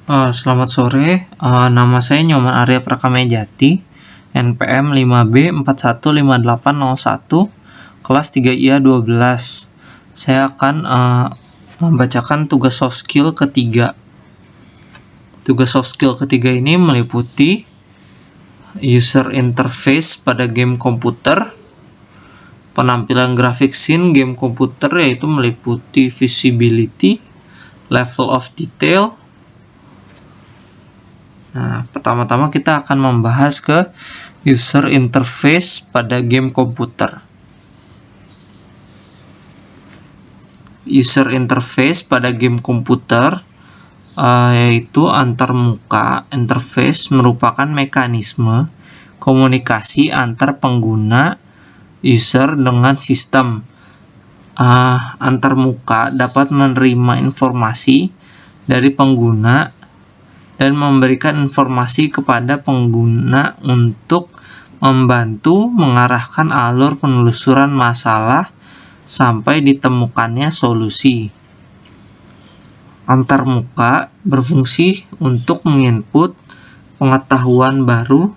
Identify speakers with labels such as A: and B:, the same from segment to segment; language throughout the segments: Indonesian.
A: Selamat sore, nama saya Nyoman Arya Prakamejati, NPM 5B415801, kelas 3IA 12. Saya akan membacakan tugas soft skill ketiga. Tugas soft skill ketiga ini meliputi user interface pada game komputer, penampilan grafik scene game komputer yaitu meliputi visibility, level of detail. Nah, pertama-tama kita akan membahas ke user interface pada game komputer. User interface pada game komputer yaitu antarmuka interface merupakan mekanisme komunikasi antar pengguna user dengan sistem. Antarmuka dapat menerima informasi dari pengguna dan memberikan informasi kepada pengguna untuk membantu mengarahkan alur penelusuran masalah sampai ditemukannya solusi. Antarmuka berfungsi untuk menginput pengetahuan baru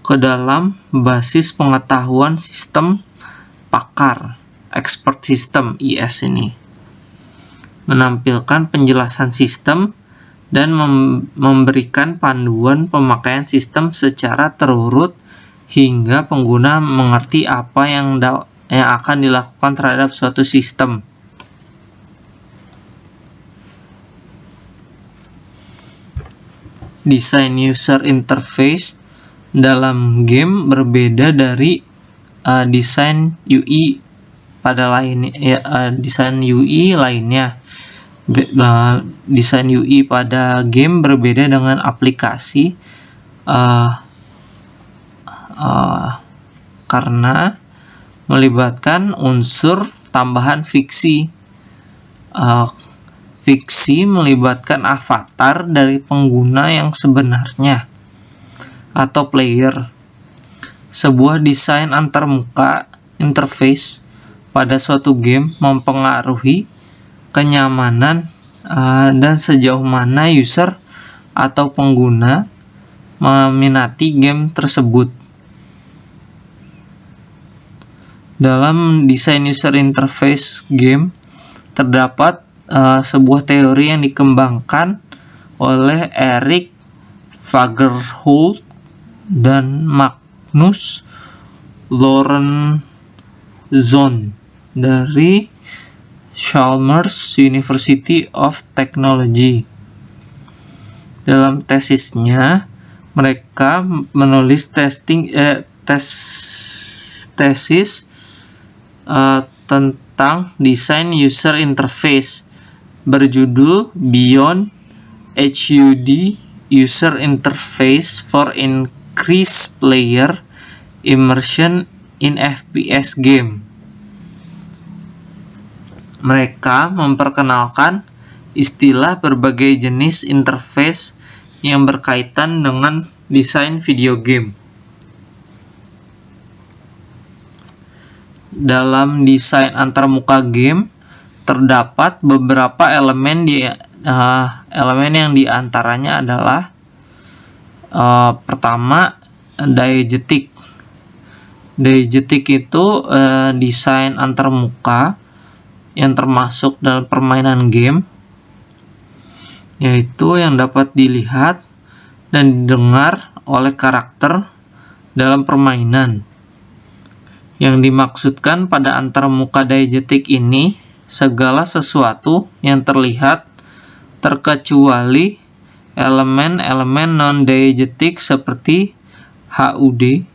A: ke dalam basis pengetahuan sistem pakar, expert system IS ini, menampilkan penjelasan sistem dan memberikan panduan pemakaian sistem secara terurut hingga pengguna mengerti apa yang akan dilakukan terhadap suatu sistem. Desain user interface dalam game berbeda dari desain UI pada desain UI lainnya. Desain UI pada game berbeda dengan aplikasi karena melibatkan unsur tambahan fiksi. Fiksi melibatkan avatar dari pengguna yang sebenarnya atau player. Sebuah desain antarmuka interface pada suatu game mempengaruhi kenyamanan dan sejauh mana user atau pengguna meminati game tersebut. Dalam desain user interface game terdapat sebuah teori yang dikembangkan oleh Erik Fagerholt dan Magnus Lorentzon dari Chalmers University of Technology. Dalam tesisnya, mereka menulis tesis tentang desain user interface berjudul Beyond HUD User Interface for Increased Player Immersion in FPS Game. Mereka memperkenalkan istilah berbagai jenis interface yang berkaitan dengan desain video game. Dalam desain antarmuka game terdapat beberapa elemen yang diantaranya adalah pertama, diegetic. Diegetic itu desain antarmuka yang termasuk dalam permainan game, yaitu yang dapat dilihat dan didengar oleh karakter dalam permainan. Yang dimaksudkan pada antarmuka diegetic ini segala sesuatu yang terlihat terkecuali elemen-elemen non-diegetic seperti HUD,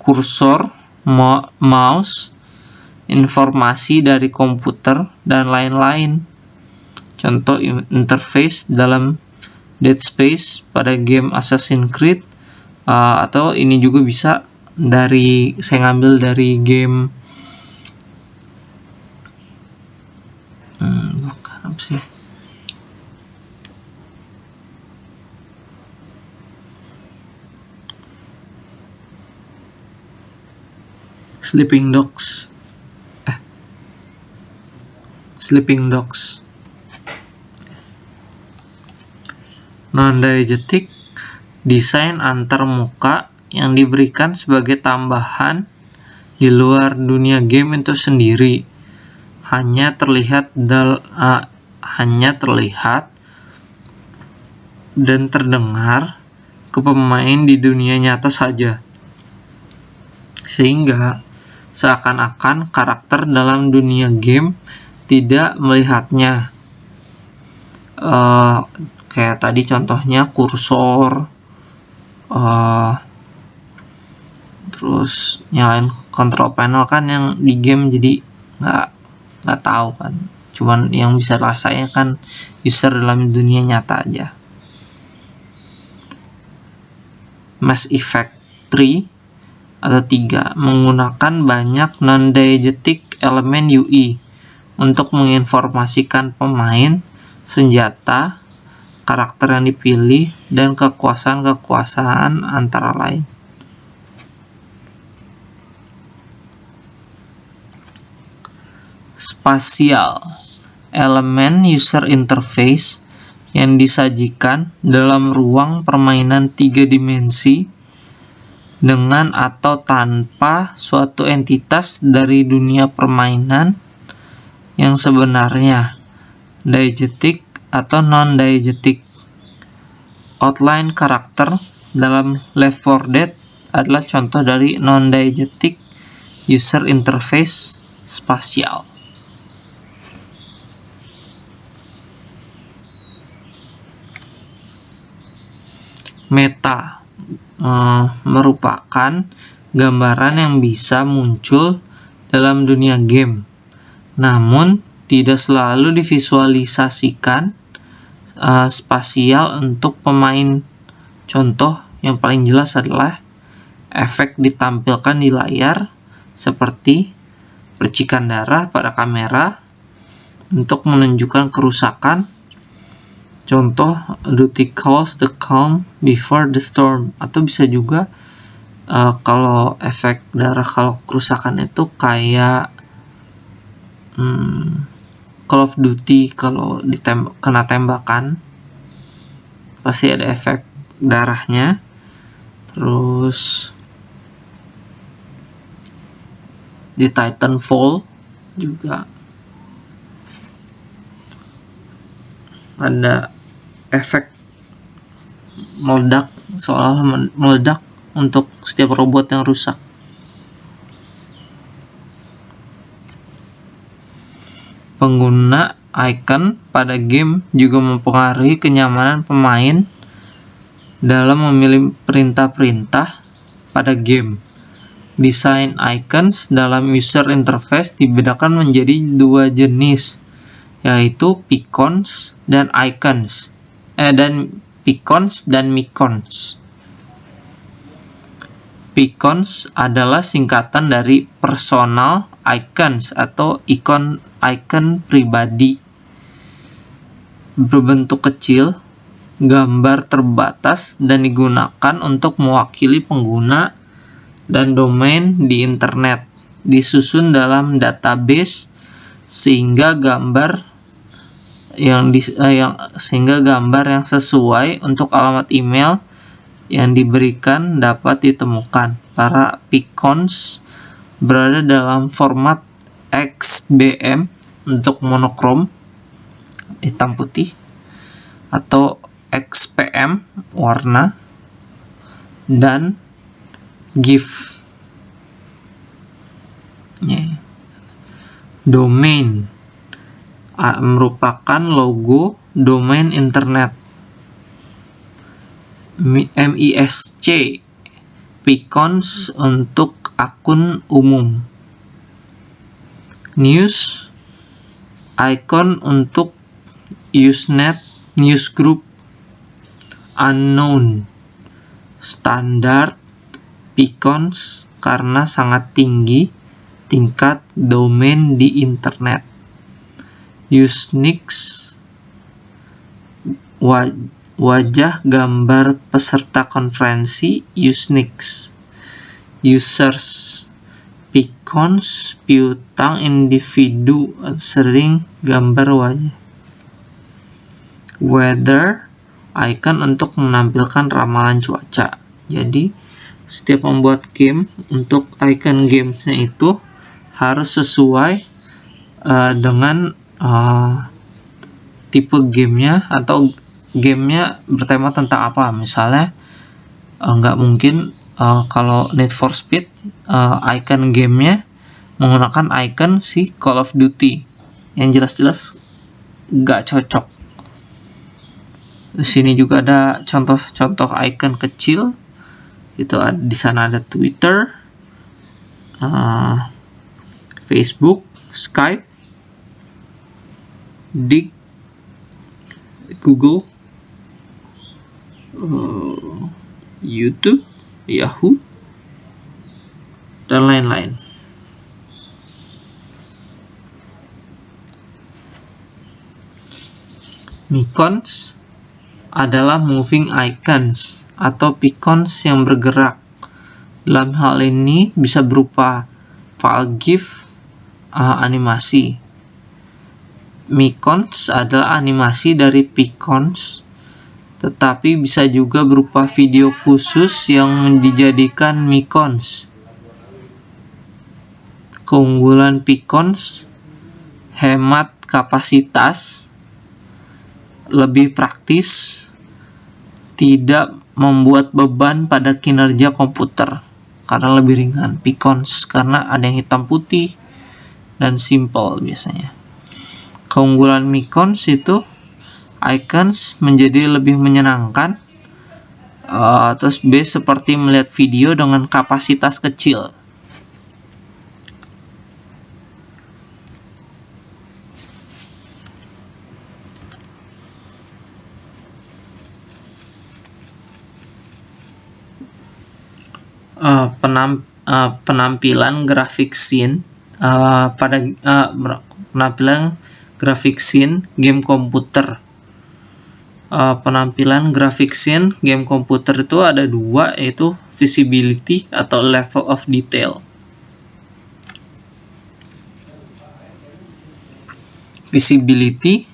A: kursor, mouse, informasi dari komputer, dan lain-lain. Contoh interface dalam Dead Space pada game Assassin's Creed, atau ini juga bisa saya ngambil dari game Sleeping Dogs. Non-diegetic, desain antarmuka yang diberikan sebagai tambahan di luar dunia game itu sendiri, hanya terlihat dan terdengar ke pemain di dunia nyata saja, sehingga seakan-akan karakter dalam dunia game tidak melihatnya. Kayak tadi contohnya kursor, terus nyalain control panel kan yang di game, jadi nggak tahu kan, cuman yang bisa rasanya kan user dalam dunia nyata aja. Mass Effect 3 atau 3 menggunakan banyak non-diegetic elemen UI untuk menginformasikan pemain, senjata, karakter yang dipilih, dan kekuasaan antara lain. Spasial, elemen user interface yang disajikan dalam ruang permainan 3 dimensi dengan atau tanpa suatu entitas dari dunia permainan yang sebenarnya, diegetic atau non-diegetic. Outline karakter dalam Left 4 Dead adalah contoh dari non-diegetic user interface spasial. Meta merupakan gambaran yang bisa muncul dalam dunia game, namun tidak selalu divisualisasikan spasial untuk pemain. Contoh yang paling jelas adalah efek ditampilkan di layar seperti percikan darah pada kamera untuk menunjukkan kerusakan. Contoh, Duty Calls the Calm Before the Storm. Atau bisa juga kalau efek darah, kalau kerusakan itu kayak Call of Duty, kalau kena tembakan pasti ada efek darahnya. Terus di Titanfall juga ada efek meledak, seolah meledak untuk setiap robot yang rusak. Pengguna icon pada game juga mempengaruhi kenyamanan pemain dalam memilih perintah-perintah pada game. Desain icons dalam user interface dibedakan menjadi 2 jenis, yaitu picons dan icons, picons dan micons. Picons adalah singkatan dari personal icons atau icon pribadi, berbentuk kecil, gambar terbatas, dan digunakan untuk mewakili pengguna dan domain di internet. Disusun dalam database sehingga gambar yang sesuai untuk alamat email yang diberikan dapat ditemukan. Para picons berada dalam format XBM untuk monokrom hitam putih atau XPM warna dan GIF. Domain merupakan logo domain internet. MISC, picons untuk akun umum. News, icon untuk Usenet, newsgroup. Unknown, standar picons karena sangat tinggi tingkat domain di internet. Usenix, wajah gambar peserta konferensi Usenix. Users, picons piutang individu sering gambar wajah. Weather, icon untuk menampilkan ramalan cuaca. Jadi setiap membuat game, untuk icon gamesnya itu harus sesuai dengan tipe gamenya, atau gamenya bertema tentang apa. Misalnya nggak mungkin kalau Need for Speed icon gamenya menggunakan icon si Call of Duty, yang jelas-jelas nggak cocok. Di sini juga ada contoh-contoh icon kecil. Itu di sana ada Twitter, Facebook, Skype, Dig, Google, YouTube, Yahoo, dan lain-lain. Micons adalah moving icons atau beacons yang bergerak. Dalam hal ini bisa berupa file GIF, animasi. Micons adalah animasi dari beacons, tetapi bisa juga berupa video khusus yang dijadikan micons. Keunggulan beacons: hemat kapasitas, lebih praktis, tidak membuat beban pada kinerja komputer karena lebih ringan. Beacons karena ada yang hitam putih dan simple biasanya. Keunggulan micons itu icons menjadi lebih menyenangkan. Terus B, seperti melihat video dengan kapasitas kecil. Penampilan grafik scene penampilan grafik scene game komputer. Penampilan grafik scene game komputer itu ada dua, yaitu visibility atau level of detail. Visibility,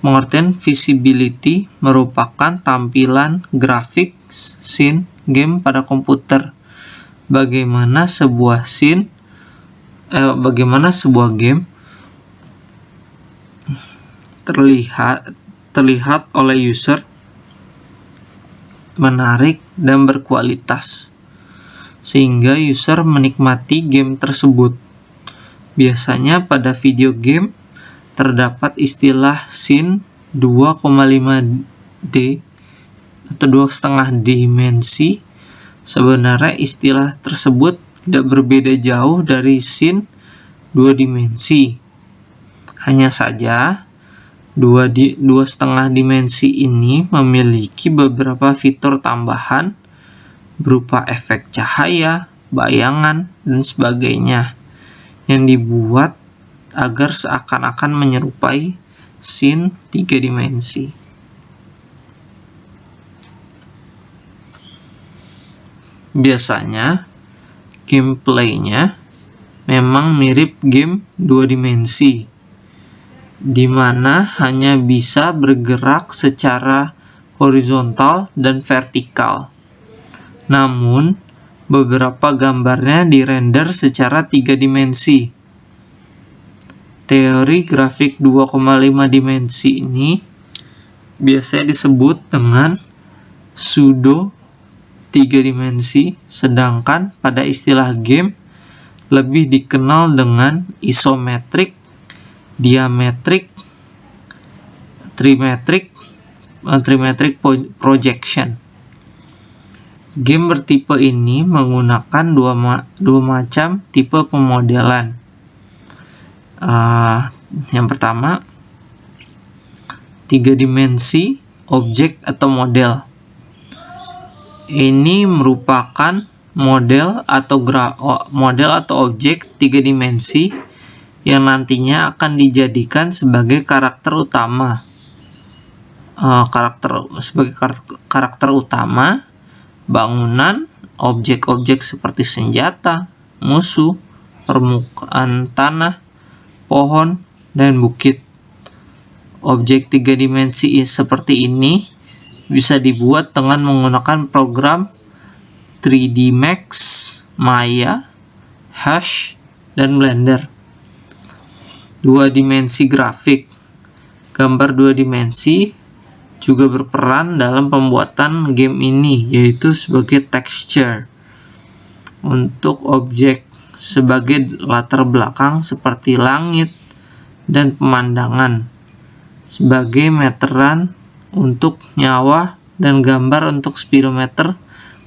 A: pengertian visibility merupakan tampilan grafik scene game pada komputer. Bagaimana sebuah game terlihat oleh user, menarik dan berkualitas, sehingga user menikmati game tersebut. Biasanya pada video game terdapat istilah scene 2,5D atau 2,5 dimensi. Sebenarnya istilah tersebut tidak berbeda jauh dari scene 2 dimensi. Hanya saja 2,5 dimensi ini memiliki beberapa fitur tambahan berupa efek cahaya, bayangan, dan sebagainya yang dibuat agar seakan-akan menyerupai scene 3 dimensi. Biasanya gameplaynya memang mirip game 2 dimensi, di mana hanya bisa bergerak secara horizontal dan vertikal. Namun, beberapa gambarnya dirender secara 3 dimensi. Teori grafik 2,5 dimensi ini biasanya disebut dengan pseudo 3 dimensi, sedangkan pada istilah game lebih dikenal dengan isometric, diametric, trimetric projection. Game bertipe ini menggunakan dua macam tipe pemodelan. Yang pertama, 3 dimensi objek atau model. Ini merupakan model atau objek 3 dimensi yang nantinya akan dijadikan sebagai karakter utama. Karakter utama, bangunan, objek-objek seperti senjata, musuh, permukaan tanah, pohon, dan bukit. Objek 3 dimensi seperti ini bisa dibuat dengan menggunakan program 3D Max, Maya, Hash, dan Blender. Dua dimensi grafik. Gambar dua dimensi juga berperan dalam pembuatan game ini, yaitu sebagai texture untuk objek sebagai latar belakang seperti langit dan pemandangan, sebagai meteran untuk nyawa dan gambar untuk speedometer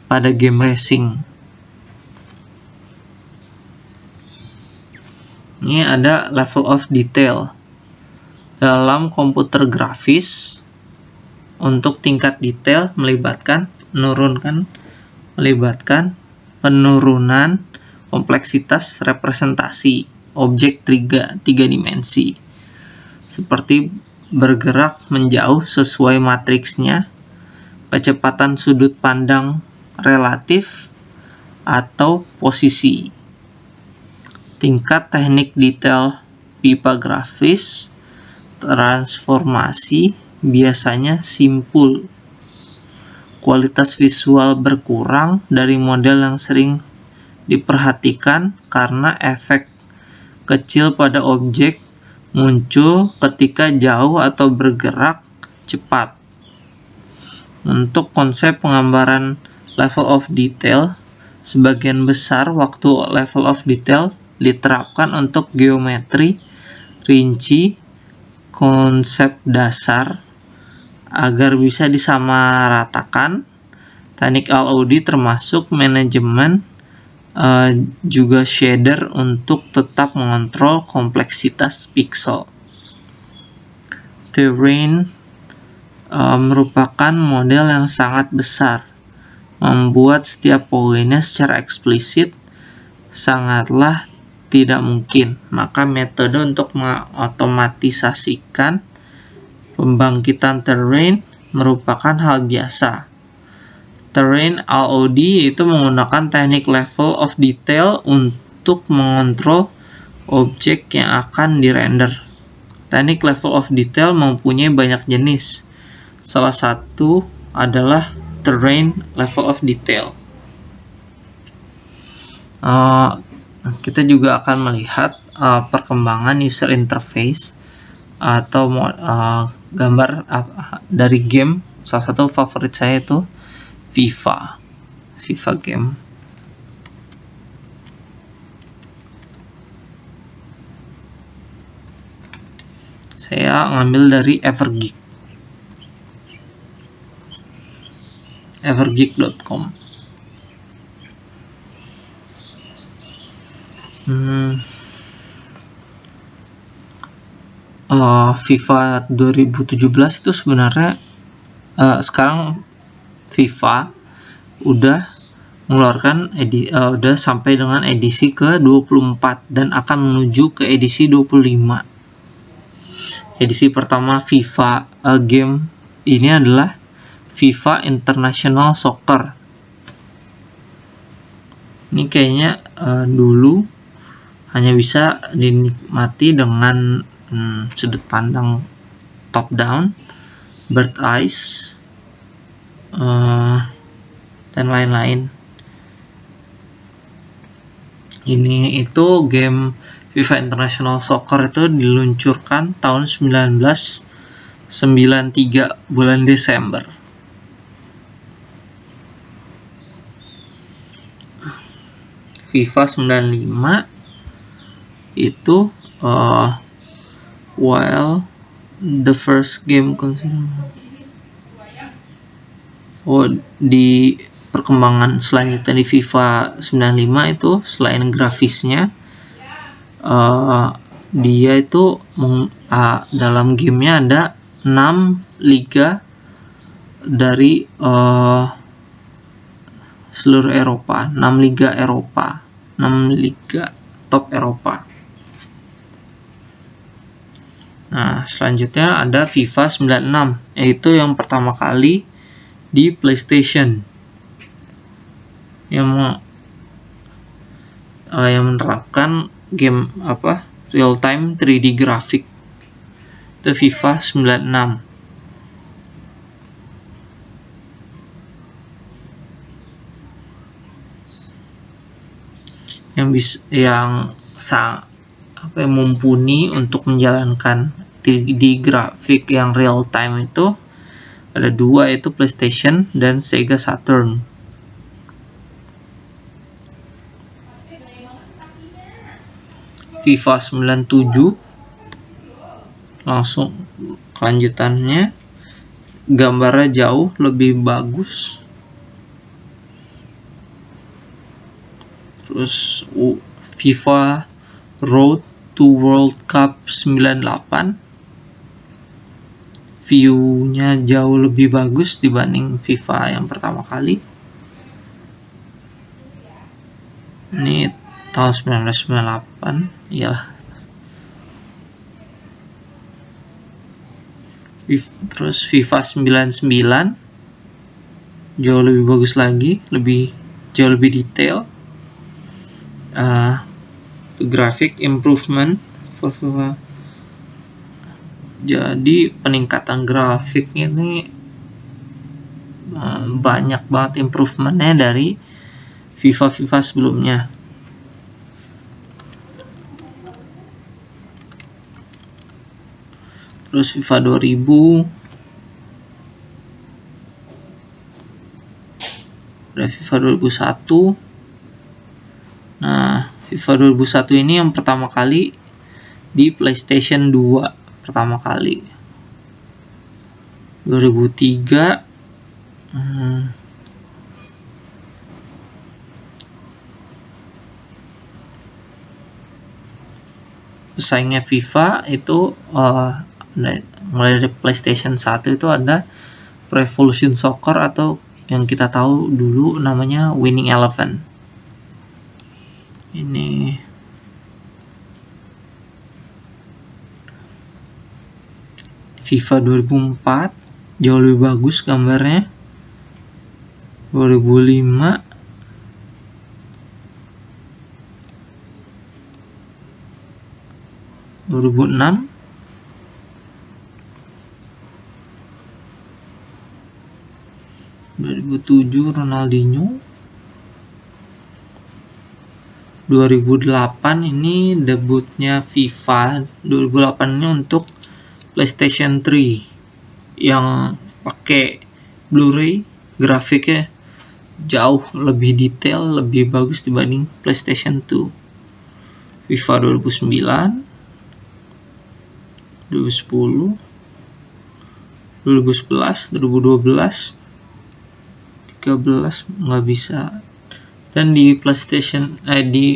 A: pada game racing. Ini ada level of detail. Dalam komputer grafis, untuk tingkat detail melibatkan penurunan kompleksitas representasi objek tiga dimensi, seperti bergerak menjauh sesuai matriksnya, kecepatan sudut pandang relatif, atau posisi. Tingkat teknik detail pipa grafis transformasi biasanya simpul. Kualitas visual berkurang dari model yang sering diperhatikan karena efek kecil pada objek muncul ketika jauh atau bergerak cepat. Untuk konsep penggambaran level of detail, sebagian besar waktu level of detail diterapkan untuk geometri rinci konsep dasar agar bisa disamaratakan. Teknik LOD termasuk manajemen juga shader untuk tetap mengontrol kompleksitas pixel. Terrain merupakan model yang sangat besar. Membuat setiap poinnya secara eksplisit sangatlah tidak mungkin, maka metode untuk mengotomatisasikan pembangkitan terrain merupakan hal biasa. Terrain LOD yaitu menggunakan teknik level of detail untuk mengontrol objek yang akan dirender. Teknik level of detail mempunyai banyak jenis. Salah satu adalah terrain level of detail. Kita juga akan melihat perkembangan user interface atau gambar dari game. Salah satu favorit saya itu FIFA game. Saya ngambil dari evergeek.com. FIFA 2017 itu sebenarnya sekarang FIFA udah mengeluarkan udah sampai dengan edisi ke-24 dan akan menuju ke edisi 25. Edisi pertama FIFA game ini adalah FIFA International Soccer. Ini kayaknya dulu hanya bisa dinikmati dengan sudut pandang top down, bird eyes, dan lain-lain. Ini itu game FIFA International Soccer itu diluncurkan tahun 1993 bulan Desember. FIFA 95 itu while the first game di perkembangan selanjutnya di FIFA 95 itu selain grafisnya dia itu dalam gamenya ada 6 liga dari seluruh Eropa, 6 liga top Eropa. Nah, selanjutnya ada FIFA 96, yaitu yang pertama kali di PlayStation yang menerapkan game real time 3D grafik. Itu FIFA 96. mumpuni untuk menjalankan di grafik yang real time itu ada dua, yaitu PlayStation dan Sega Saturn. FIFA 97 langsung kelanjutannya, gambarnya jauh lebih bagus. Terus FIFA Road to World Cup 98, view-nya jauh lebih bagus dibanding FIFA yang pertama kali. Ini tahun 1998, ya. Terus FIFA 99 jauh lebih bagus lagi, jauh lebih detail. Graphic improvement for FIFA. Jadi peningkatan grafik ini banyak banget improvementnya dari FIFA sebelumnya. Terus FIFA 2000, ada FIFA 2001. Nah, FIFA 2001 ini yang pertama kali di PlayStation 2 pertama kali. 2003 pesaingnya FIFA itu mulai dari PlayStation 1 itu ada Pro Evolution Soccer, atau yang kita tahu dulu namanya Winning Eleven. Ini FIFA 2004 jauh lebih bagus gambarnya. 2005 2006 2007 Ronaldinho. 2008 ini debutnya FIFA. 2008 ini untuk PlayStation 3 yang pakai Blu-ray, grafiknya jauh lebih detail, lebih bagus dibanding PlayStation 2. FIFA 2009, 2010, 2011, 2012, 13 nggak bisa. Dan di di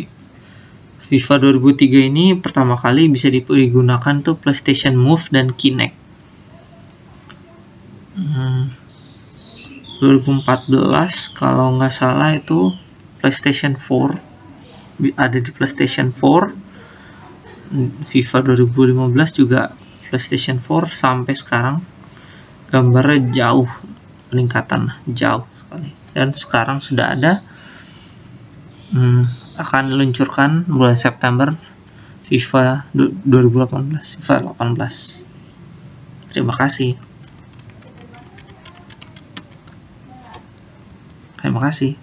A: FIFA 2003 ini pertama kali bisa digunakan tuh PlayStation Move dan Kinect. 2014 kalau nggak salah itu PlayStation 4, ada di PlayStation 4. FIFA 2015 juga PlayStation 4. Sampai sekarang gambarnya jauh, peningkatan jauh sekali. Dan sekarang sudah ada akan diluncurkan bulan September FIFA 2018, FIFA 18. Terima kasih. Terima kasih.